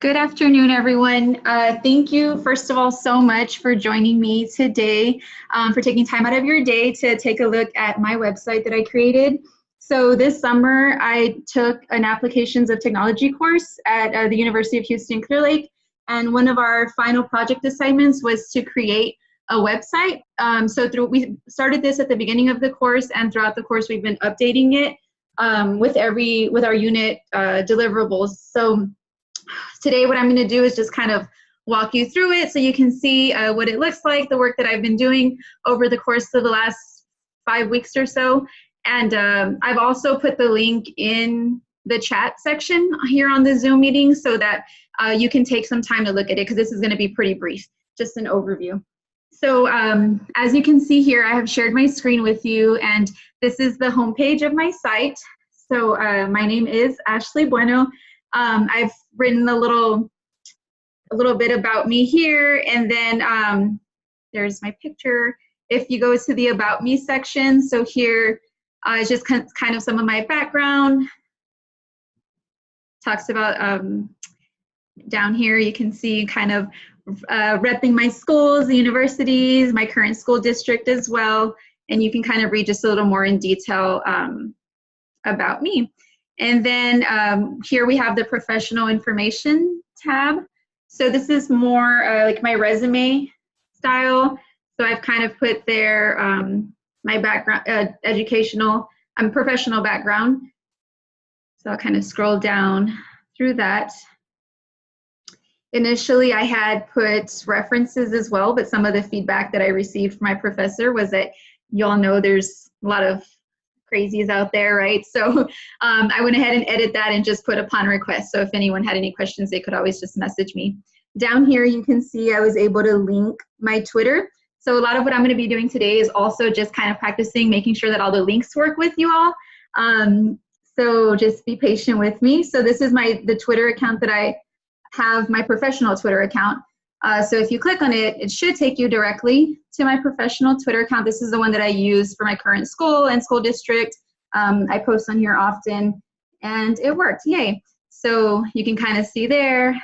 Good afternoon, everyone. Thank you, first of all, so much for joining me today, for taking time out of your day to take a look at my website that I created. So this summer, I took an Applications of Technology course at the University of Houston Clear Lake, and one of our final project assignments was to create a website. We started this at the beginning of the course, and throughout the course, we've been updating it with our unit deliverables. So today what I'm going to do is just kind of walk you through it so you can see what it looks like, the work that I've been doing over the course of the last 5 weeks or so. And I've also put the link in the chat section here on the Zoom meeting so that you can take some time to look at it, because this is going to be pretty brief, just an overview. So as you can see here, I have shared my screen with you, and this is the homepage of my site. So my name is Ashley Bueno. I've written a little bit about me here, and then there's my picture. If you go to the About Me section, so here is just kind of some of my background. Talks about, down here you can see kind of repping my schools, the universities, my current school district as well, and you can kind of read just a little more in detail about me. And then here we have the professional information tab. So this is more like my resume style. So I've kind of put there my background, professional background. So I'll kind of scroll down through that. Initially, I had put references as well, but some of the feedback that I received from my professor was that y'all know there's a lot of crazies out there, right? So I went ahead and edited that and just put upon request. So if anyone had any questions, they could always just message me. Down here, you can see I was able to link my Twitter. So a lot of what I'm going to be doing today is also just kind of practicing, making sure that all the links work with you all. So just be patient with me. So this is the Twitter account that I have, my professional Twitter account. So if you click on it, it should take you directly to my professional Twitter account. This is the one that I use for my current school and school district. I post on here often, and it worked, yay. So you can kind of see there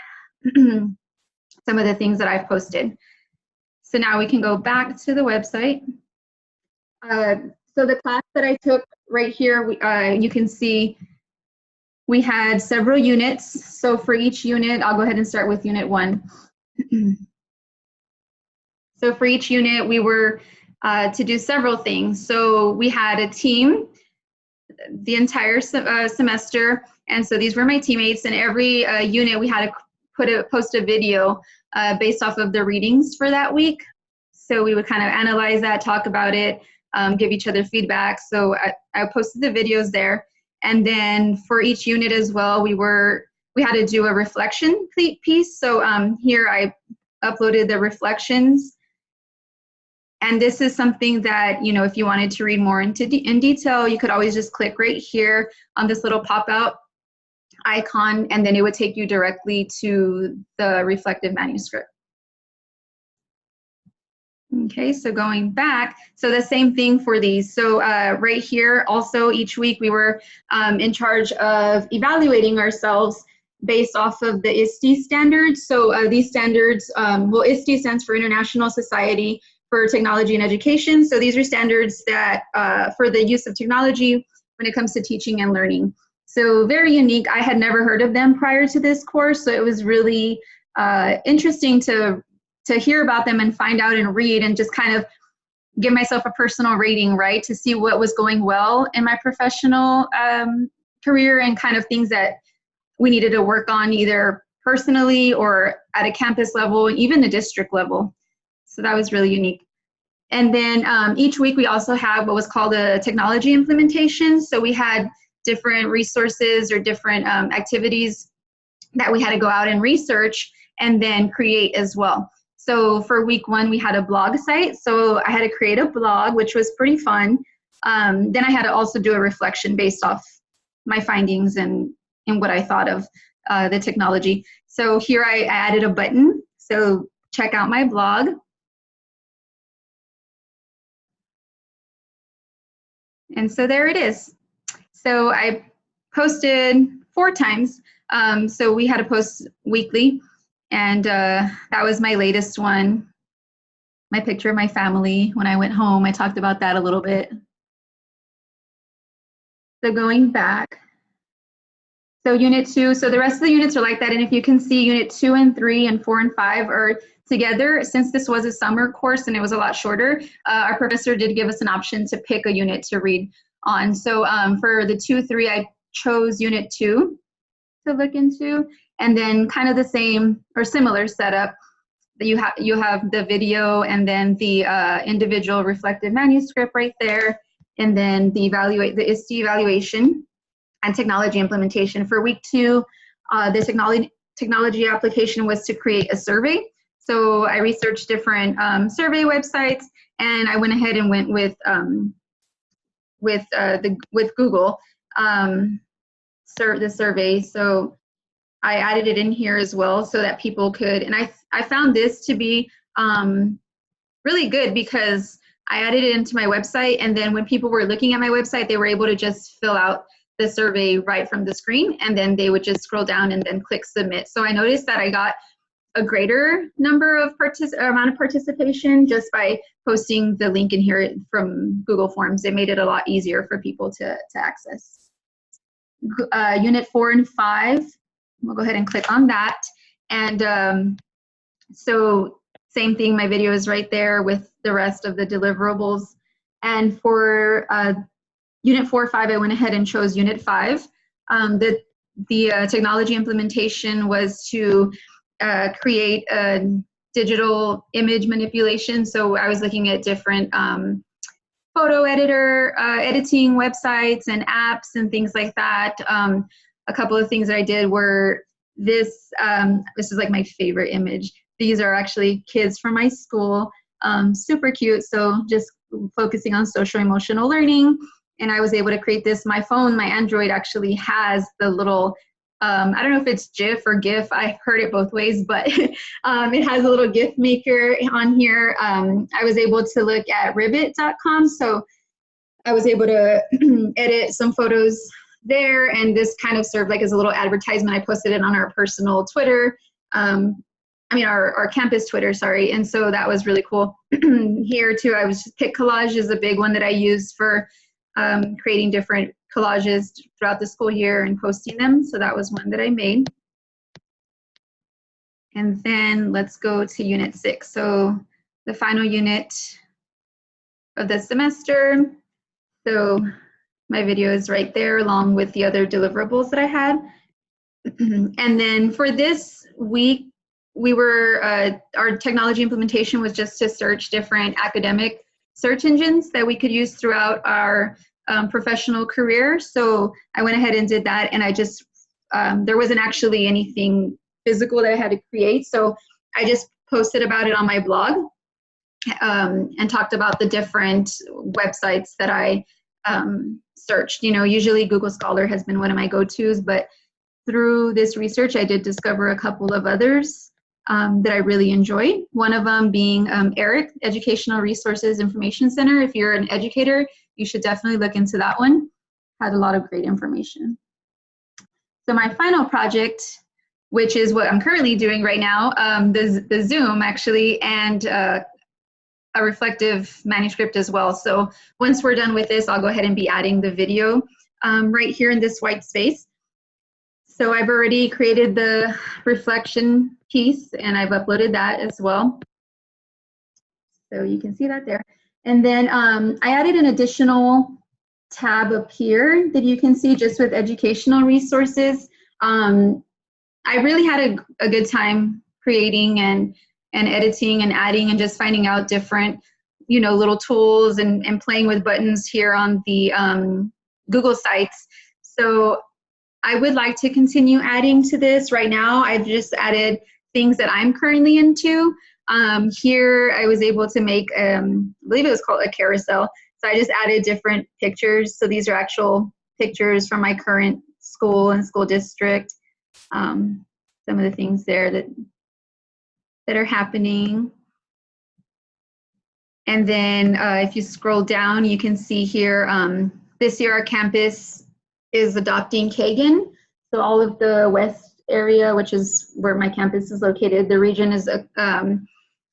some of the things that I've posted. So now we can go back to the website. So the class that I took right here, you can see we had several units. So for each unit, I'll go ahead and start with Unit 1. So for each unit, we were to do several things. So we had a team the entire semester, and so these were my teammates. And every unit, we had to post a video based off of the readings for that week. So we would kind of analyze that, talk about it, give each other feedback. So I posted the videos there. And then for each unit as well, we had to do a reflection piece. So here I uploaded the reflections. And this is something that, you know, if you wanted to read more in detail, you could always just click right here on this little pop-out icon, and then it would take you directly to the reflective manuscript. Okay, so going back, so the same thing for these. So right here, also each week we were in charge of evaluating ourselves based off of the INST standards. So these standards, well, INST stands for International Society for Technology and Education. So these are standards that for the use of technology when it comes to teaching and learning. So very unique. I had never heard of them prior to this course, so it was really interesting to hear about them and find out and read and just kind of give myself a personal rating, right, to see what was going well in my professional career and kind of things that we needed to work on either personally or at a campus level, even the district level. So that was really unique. And then each week we also have what was called a technology implementation. So we had different resources or different activities that we had to go out and research and then create as well. So for week 1, we had a blog site. So I had to create a blog, which was pretty fun. Then I had to also do a reflection based off my findings and what I thought of the technology. So here I added a button. So check out my blog. And so there it is. So I posted 4 times So we had to post weekly, and that was my latest one. My picture of my family when I went home. I talked about that a little bit. So going back, so unit 2, so the rest of the units are like that. And if you can see, unit 2 and 3 and 4 and 5 are together. Since this was a summer course and it was a lot shorter, our professor did give us an option to pick a unit to read on. So for the 2-3, I chose unit 2 to look into, and then kind of the same or similar setup. You have the video and then the individual reflective manuscript right there, and then the IST evaluation and technology implementation. For week 2, the technology application was to create a survey. So I researched different survey websites, and I went ahead and went with Google the survey. So I added it in here as well so that people could, and I found this to be really good because I added it into my website, and then when people were looking at my website, they were able to just fill out the survey right from the screen, and then they would just scroll down and then click submit. So I noticed that I got a greater number of amount of participation just by posting the link in here from Google Forms. It made it a lot easier for people to access. Unit 4 and 5, we'll go ahead and click on that. And so same thing, my video is right there with the rest of the deliverables. And for Unit 4 or 5, I went ahead and chose Unit 5. The technology implementation was to create a digital image manipulation. So I was looking at different photo editing websites and apps and things like that. A couple of things that I did were this is like my favorite image. These are actually kids from my school, super cute. So just focusing on social emotional learning. And I was able to create this. My phone, my Android actually has the little, I don't know if it's GIF or GIF. I've heard it both ways, but it has a little GIF maker on here. I was able to look at ribbit.com. So I was able to edit some photos there, and this kind of served like as a little advertisement. I posted it on our personal Twitter. Our campus Twitter, sorry. And so that was really cool. Here too, I was just Pic Collage is a big one that I use for creating different collages throughout the school year and posting them. So that was one that I made. And then let's go to Unit 6. So the final unit of the semester. So my video is right there along with the other deliverables that I had. And then for this week, we were, our technology implementation was just to search different academic search engines that we could use throughout our professional career. So I went ahead and did that, and I just, there wasn't actually anything physical that I had to create. So I just posted about it on my blog and talked about the different websites that I searched. You know, usually Google Scholar has been one of my go-tos, but through this research, I did discover a couple of others that I really enjoy. One of them being ERIC, Educational Resources Information Center. If you're an educator, you should definitely look into that one. Had a lot of great information. So my final project, which is what I'm currently doing right now, the Zoom actually, and a reflective manuscript as well. So once we're done with this, I'll go ahead and be adding the video right here in this white space. So I've already created the reflection piece, and I've uploaded that as well. So you can see that there. And then I added an additional tab up here that you can see just with educational resources. I really had a good time creating and editing and adding and just finding out different, you know, little tools and playing with buttons here on the Google sites. So I would like to continue adding to this. Right now, I've just added things that I'm currently into. Here, I was able to make, I believe it was called a carousel. So I just added different pictures. So these are actual pictures from my current school and school district. Some of the things there that are happening. And then if you scroll down, you can see here, this year our campus is adopting Kagan. So all of the west area, which is where my campus is located, the region is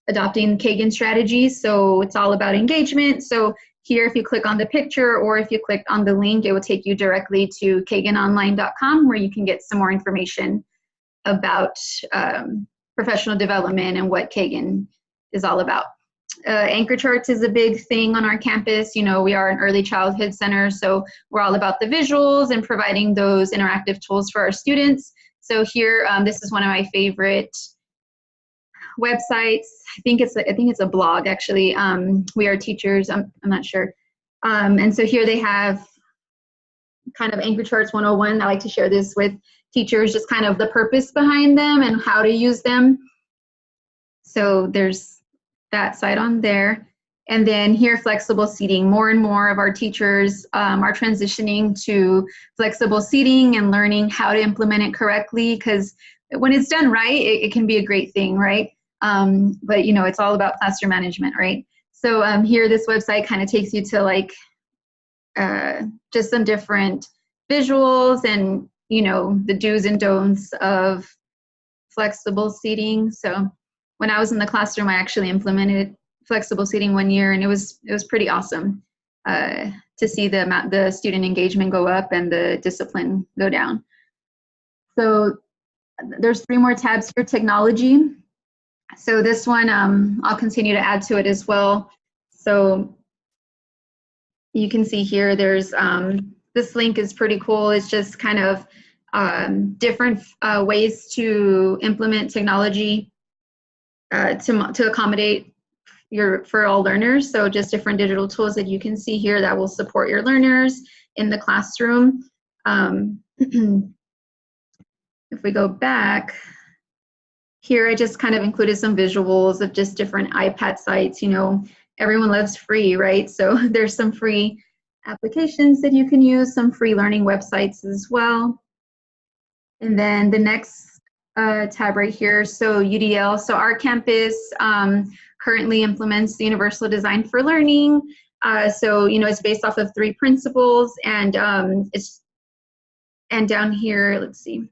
adopting Kagan strategies. So it's all about engagement. So here, if you click on the picture or if you click on the link, it will take you directly to kaganonline.com, where you can get some more information about professional development and what Kagan is all about. Anchor charts is a big thing on our campus. You know, we are an early childhood center, so we're all about the visuals and providing those interactive tools for our students. So here, this is one of my favorite websites. I think it's a blog, actually. We Are Teachers. I'm not sure. And so here they have kind of Anchor Charts 101. I like to share this with teachers, just kind of the purpose behind them and how to use them. So there's that site on there. And then here, flexible seating. More and more of our teachers are transitioning to flexible seating and learning how to implement it correctly, because when it's done right, it can be a great thing, right? But you know, it's all about classroom management, right? So here, this website kind of takes you to like just some different visuals and, you know, the do's and don'ts of flexible seating. So when I was in the classroom, I actually implemented flexible seating one year, and it was pretty awesome to see the student engagement go up and the discipline go down. So there's 3 more tabs here: technology. So this one, I'll continue to add to it as well. So you can see here, there's this link is pretty cool. It's just kind of different ways to implement technology to accommodate for all learners. So just different digital tools that you can see here that will support your learners in the classroom. If we go back here, I just kind of included some visuals of just different iPad sites. You know, everyone loves free, right? So there's some free applications that you can use, some free learning websites as well. And then the next tab right here, so UDL. So our campus currently implements the Universal Design for Learning. So, you know, it's based off of 3 principles, and and down here, let's see.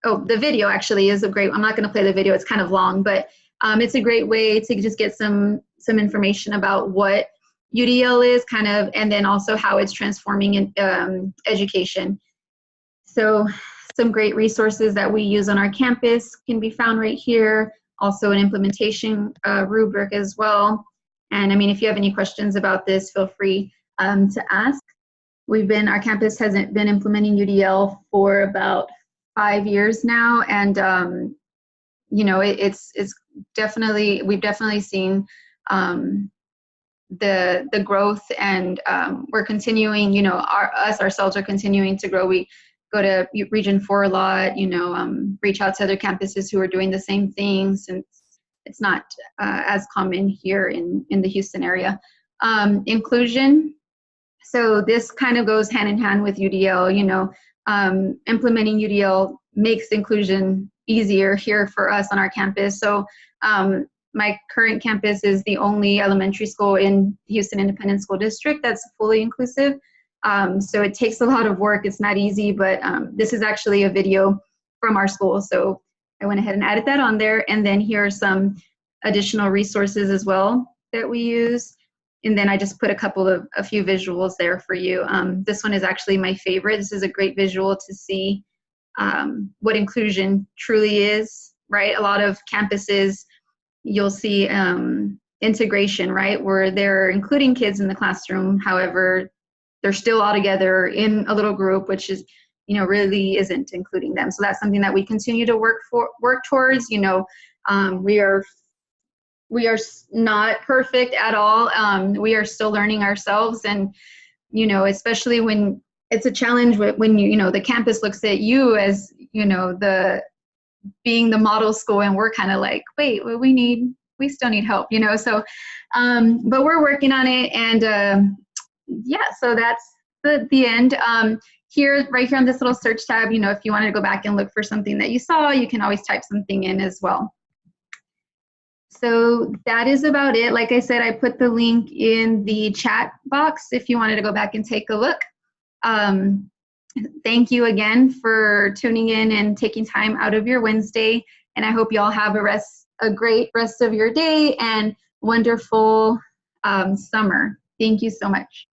Oh, the video actually is a great, I'm not going to play the video, it's kind of long, but it's a great way to just get some information about what UDL is kind of, and then also how it's transforming in education. So some great resources that we use on our campus can be found right here. Also an implementation rubric as well. And I mean, if you have any questions about this, feel free to ask. Our campus has been implementing UDL for about 5 years now, and you know, it's definitely, we've definitely seen the growth, and we're continuing, you know, ourselves are continuing to grow. We go to Region 4 a lot, you know, reach out to other campuses who are doing the same thing, since it's not as common here in the Houston area. Inclusion. So this kind of goes hand in hand with UDL, you know, implementing UDL makes inclusion easier here for us on our campus. So my current campus is the only elementary school in Houston Independent School District that's fully inclusive. So it takes a lot of work. It's not easy, but this is actually a video from our school. So I went ahead and added that on there. And then here are some additional resources as well that we use. And then I just put a few visuals there for you. This one is actually my favorite. This is a great visual to see what inclusion truly is, right? A lot of campuses, you'll see integration, right? Where they're including kids in the classroom. However, they're still all together in a little group, which is, you know, really isn't including them. So that's something that we continue to work towards. You know, we are not perfect at all. We are still learning ourselves, and, you know, especially when it's a challenge when you know, the campus looks at you as, you know, being the model school, and we're kind of like, wait, we still need help, you know. So, but we're working on it, and yeah, so that's the end. Here, right here on this little search tab, you know, if you wanted to go back and look for something that you saw, you can always type something in as well. So that is about it. Like I said, I put the link in the chat box if you wanted to go back and take a look. Thank you again for tuning in and taking time out of your Wednesday. And I hope you all have a great rest of your day and wonderful summer. Thank you so much.